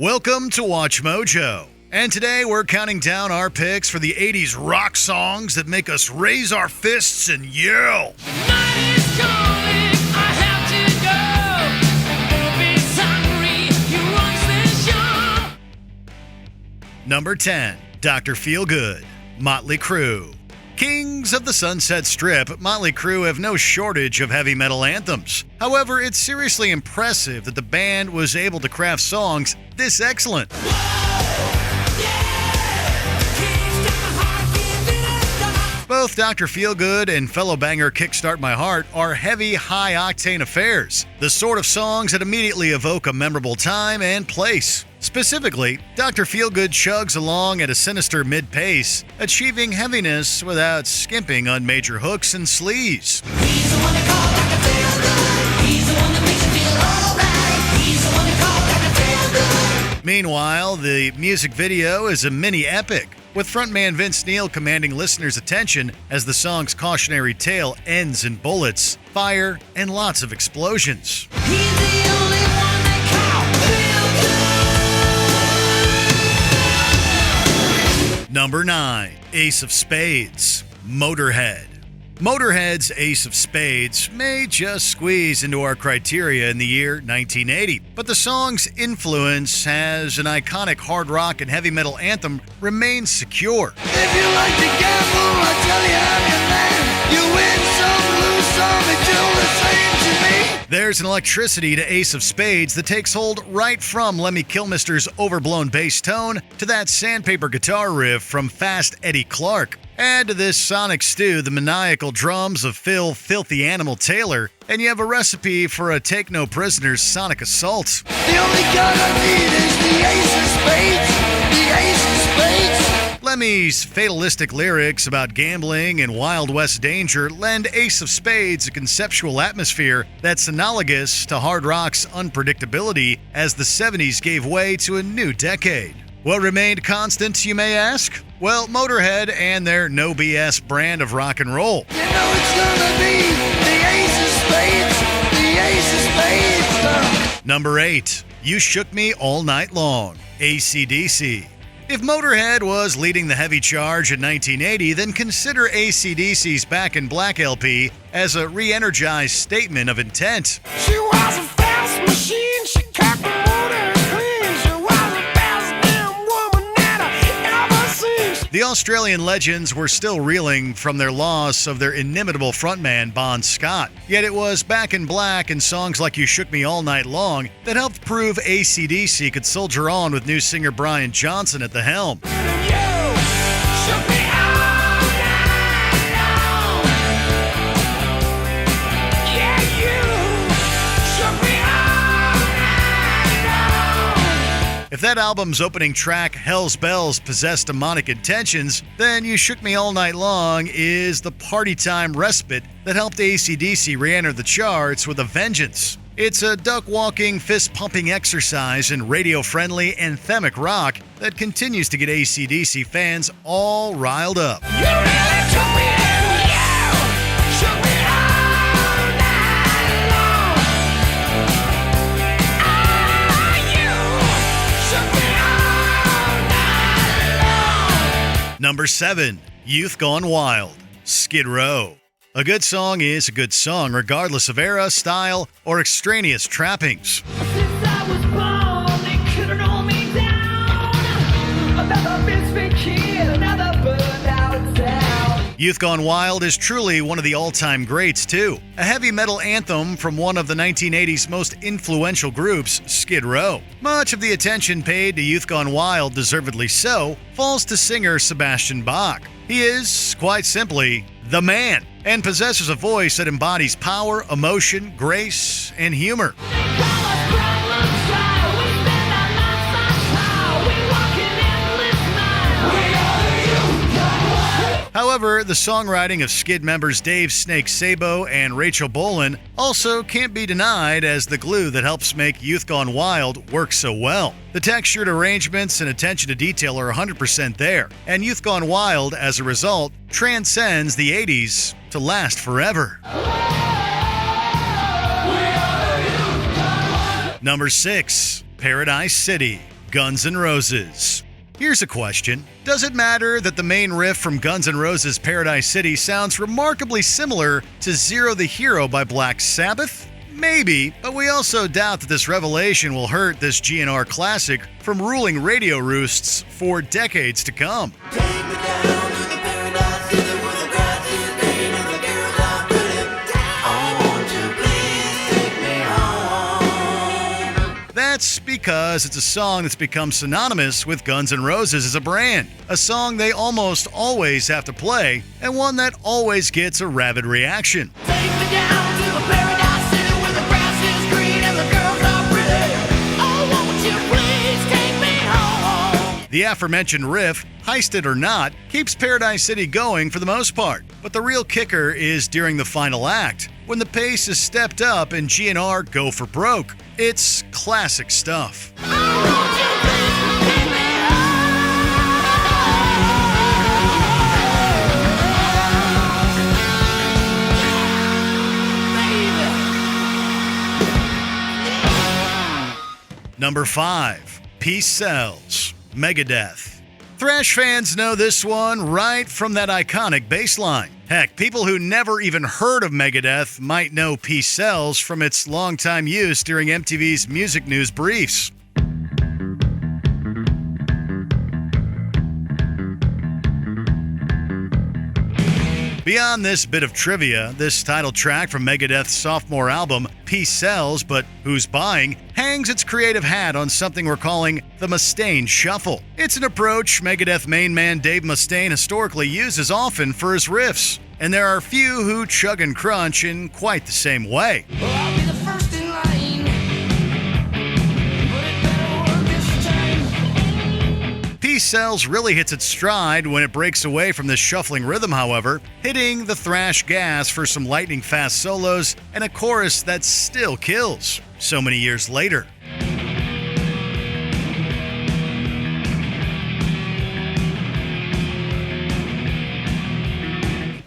Welcome to Watch Mojo. And today we're counting down our picks for the 80s rock songs that make us raise our fists and yell. Night is calling, I have to go. Bobby's hungry, he wants this show. Number 10, Dr. Feelgood, Motley Crue. Kings of the Sunset Strip, Motley Crue have no shortage of heavy metal anthems. However, it's seriously impressive that the band was able to craft songs this excellent. Both Dr. Feelgood and fellow banger Kickstart My Heart are heavy, high-octane affairs, the sort of songs that immediately evoke a memorable time and place. Specifically, Dr. Feelgood chugs along at a sinister mid-pace, achieving heaviness without skimping on major hooks and sleaze. He's the one that called Dr. Feelgood. He's the one that makes you feel alright. He's the one that called Dr. Feelgood. Meanwhile, the music video is a mini-epic, with frontman Vince Neil commanding listeners' attention as the song's cautionary tale ends in bullets, fire, and lots of explosions. He's the only one that called Feelgood. Number 9, Ace of Spades, Motorhead. Motorhead's Ace of Spades may just squeeze into our criteria in the year 1980, but the song's influence as an iconic hard rock and heavy metal anthem remains secure. If you like to gamble, I tell you I'm your man. You win some, lose some, it's all the same to me. There's an electricity to Ace of Spades that takes hold right from Lemmy Kilmister's overblown bass tone to that sandpaper guitar riff from Fast Eddie Clarke. Add to this sonic stew the maniacal drums of Phil "Filthy Animal" Taylor, and you have a recipe for a take no prisoners sonic assault. The only gun I need is the Ace of Spades. The Ace of Spades. Lemmy's fatalistic lyrics about gambling and Wild West danger lend Ace of Spades a conceptual atmosphere that's analogous to hard rock's unpredictability as the 70s gave way to a new decade. What remained constant, you may ask? Well, Motorhead and their no BS brand of rock and roll. You know it's gonna be the Ace of Spades. The Ace of Spades. Number 8, You Shook Me All Night Long, AC/DC. If Motorhead was leading the heavy charge in 1980, then consider AC/DC's Back in Black LP as a re-energized statement of intent. She was a fast machine. She cocked the motor clean. She was the best damn woman that I ever seen. The Australian legends were still reeling from their loss of their inimitable frontman, Bon Scott. Yet it was Back in Black and songs like You Shook Me All Night Long that helped prove AC/DC could soldier on with new singer Brian Johnson at the helm. You shook me all night long. Yeah, you shook me all night long. If that album's opening track, Hell's Bells, possessed demonic intentions, then You Shook Me All Night Long is the party time respite that helped AC/DC re-enter the charts with a vengeance. It's a duck-walking, fist-pumping exercise in radio-friendly, anthemic rock that continues to get AC/DC fans all riled up. You really took me in. You shook me all night long. Ah, you shook me all night long. Number 7, Youth Gone Wild, Skid Row. A good song is a good song, regardless of era, style, or extraneous trappings. Since I was born, they couldn't hold me down. Another misfit kid, another burned out town. Youth Gone Wild is truly one of the all-time greats, too. A heavy metal anthem from one of the 1980s most influential groups, Skid Row. Much of the attention paid to Youth Gone Wild, deservedly so, falls to singer Sebastian Bach. He is, quite simply, the man, and possesses a voice that embodies power, emotion, grace, and humor. They call us problem child. We spend our lives on trial. We walk an endless mile. We are the youth gone wild. However, the songwriting of Skid members Dave Snake Sabo and Rachel Bolan also can't be denied as the glue that helps make Youth Gone Wild work so well. The textured arrangements and attention to detail are 100% there, and Youth Gone Wild, as a result, transcends the 80s to last forever. Number 6, Paradise City, Guns N' Roses. Here's a question. Does it matter that the main riff from Guns N' Roses' Paradise City sounds remarkably similar to Zero the Hero by Black Sabbath? Maybe, but we also doubt that this revelation will hurt this GNR classic from ruling radio roosts for decades to come. Take me down to the paradise city where the grass is green and the girls are pretty. Oh, won't you please take me home? That's because it's a song that's become synonymous with Guns N' Roses as a brand, a song they almost always have to play, and one that always gets a rabid reaction. Take me down to the paradise city where the grass is green and the girls are pretty. Oh, won't you please take me home? The aforementioned riff, heist it or not, keeps Paradise City going for the most part, but the real kicker is during the final act, when the pace is stepped up and GNR go for broke. It's classic stuff. Oh, won't you please take me home? Baby. Number 5. Peace Sells, Megadeth. Thrash fans know this one right from that iconic bass line. Heck, people who never even heard of Megadeth might know Peace Sells from its longtime use during MTV's Music News briefs. Beyond this bit of trivia, this title track from Megadeth's sophomore album, Peace Sells, But Who's Buying, hangs its creative hat on something we're calling the Mustaine Shuffle. It's an approach Megadeth main man Dave Mustaine historically uses often for his riffs, and there are few who chug and crunch in quite the same way. Well, I'll be the first in line, but it better work this time. Peace Sells really hits its stride when it breaks away from this shuffling rhythm, however, hitting the thrash gas for some lightning-fast solos and a chorus that still kills so many years later.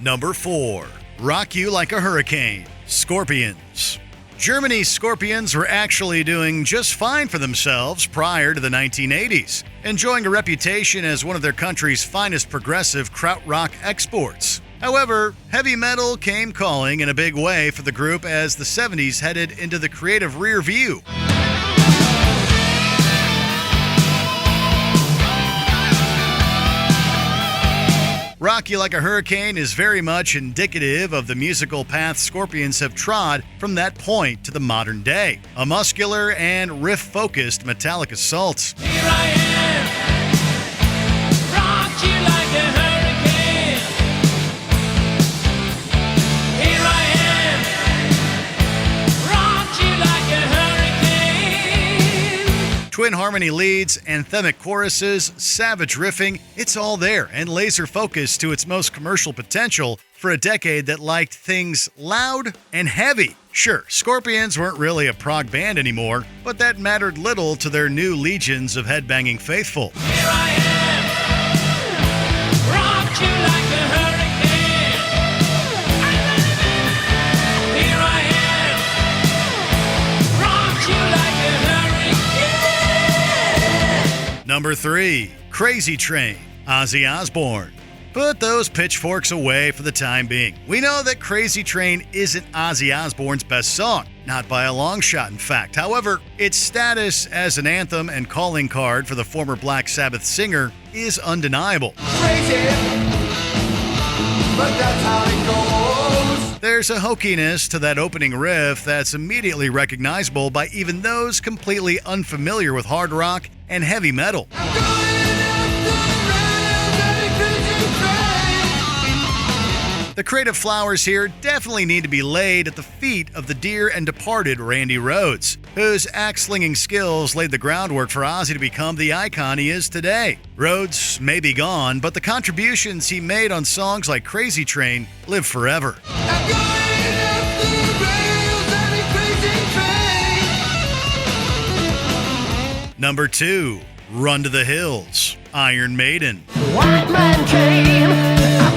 Number 4. Rock You Like a Hurricane, Scorpions. Germany's Scorpions were actually doing just fine for themselves prior to the 1980s, enjoying a reputation as one of their country's finest progressive krautrock exports. However, heavy metal came calling in a big way for the group as the 70s headed into the creative rear view. Rock You Like a Hurricane is very much indicative of the musical path Scorpions have trod from that point to the modern day. A muscular and riff-focused metallic assault. Here I am, rock you like a hurricane. Here I am, rock you like a hurricane. Twin harmony leads, anthemic choruses, savage riffing, it's all there and laser focused to its most commercial potential for a decade that liked things loud and heavy. Sure, Scorpions weren't really a prog band anymore, but that mattered little to their new legions of headbanging faithful. Here I am, rock you like a hurricane. Here I am, rock you like a hurricane. Number 3. Crazy Train, Ozzy Osbourne. Put those pitchforks away for the time being. We know that Crazy Train isn't Ozzy Osbourne's best song, not by a long shot in fact. However, its status as an anthem and calling card for the former Black Sabbath singer is undeniable. Crazy, but that's how it goes. There's a hokiness to that opening riff that's immediately recognizable by even those completely unfamiliar with hard rock and heavy metal. The creative flowers here definitely need to be laid at the feet of the dear and departed Randy Rhoads, whose axe-slinging skills laid the groundwork for Ozzy to become the icon he is today. Rhoads may be gone, but the contributions he made on songs like Crazy Train live forever. Number 2. Run to the Hills, Iron Maiden. White man came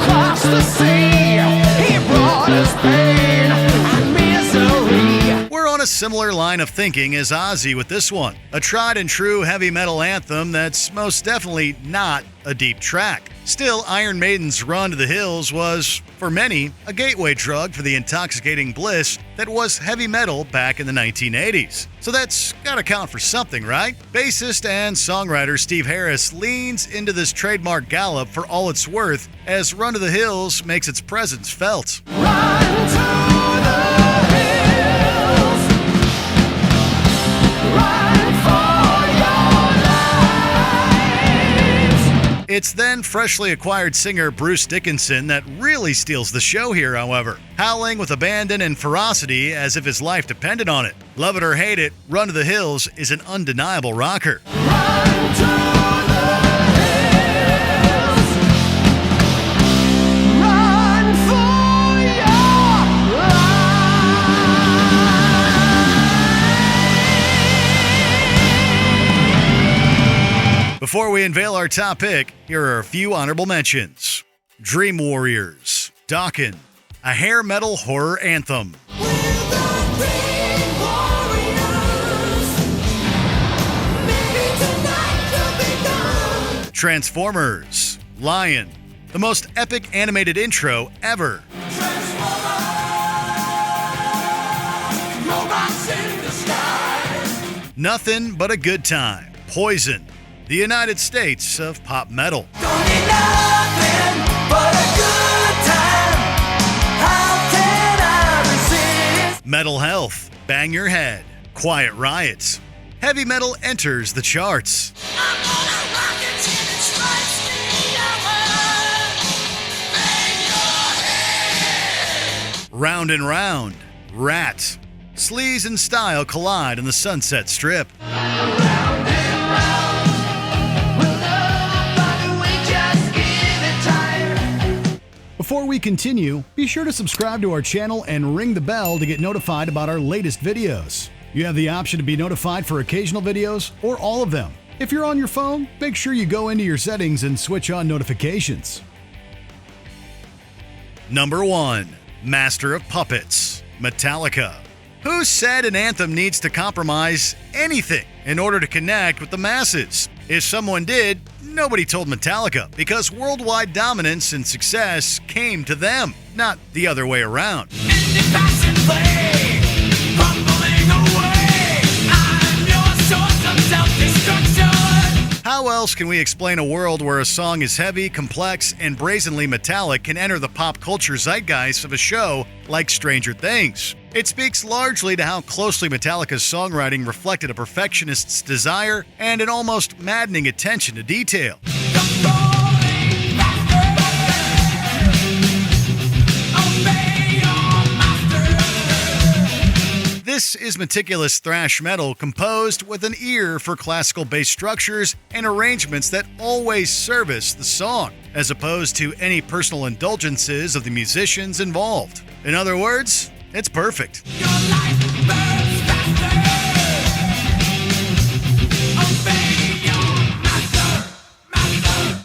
across the sea. He brought us pain and misery. We're on a a similar line of thinking as Ozzy with this one, a tried and true heavy metal anthem that's most definitely not a deep track. Still, Iron Maiden's Run to the Hills was, for many, a gateway drug for the intoxicating bliss that was heavy metal back in the 1980s. So that's gotta count for something, right? Bassist and songwriter Steve Harris leans into this trademark gallop for all it's worth as Run to the Hills makes its presence felt. Run to the hills. Run for your lives. It's then freshly acquired singer Bruce Dickinson that really steals the show here, however, howling with abandon and ferocity as if his life depended on it. Love it or hate it, Run to the Hills is an undeniable rocker. Run to the hills. Run for your life. Before we unveil our top pick, here are a few honorable mentions. Dream Warriors, Dokken, a hair metal horror anthem. We're the Dream Warriors. Maybe tonight you'll be gone. Transformers, Lion, the most epic animated intro ever. Robots in the sky. Nothing but a good time. Poison, the United States of pop metal. Don't need nothing but a good time. How can I resist? Metal Health, Bang Your Head, Quiet Riot. Heavy metal enters the charts. I'm gonna rock it till it strikes me down. Bang your head. Round and Round, Rat. Sleaze and style collide on the Sunset Strip. Round and round. We'll love, but we just give it time. Before we continue, be sure to subscribe to our channel and ring the bell to get notified about our latest videos. You have the option to be notified for occasional videos or all of them. If you're on your phone, make sure you go into your settings and switch on notifications. Number 1, Master of Puppets, Metallica. Who said an anthem needs to compromise anything in order to connect with the masses? If someone did, nobody told Metallica, because worldwide dominance and success came to them, not the other way around. How else can we explain a world where a song as heavy, complex, and brazenly metallic can enter the pop culture zeitgeist of a show like Stranger Things? It speaks largely to how closely Metallica's songwriting reflected a perfectionist's desire and an almost maddening attention to detail. This is meticulous thrash metal composed with an ear for classical bass structures and arrangements that always service the song, as opposed to any personal indulgences of the musicians involved. In other words, it's perfect.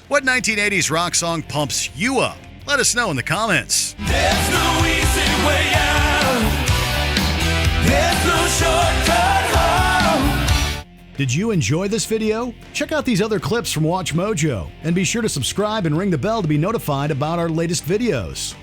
What 1980s rock song pumps you up? Let us know in the comments. There's no easy way out. There's no shortcut home. Did you enjoy this video? Check out these other clips from WatchMojo and be sure to subscribe and ring the bell to be notified about our latest videos.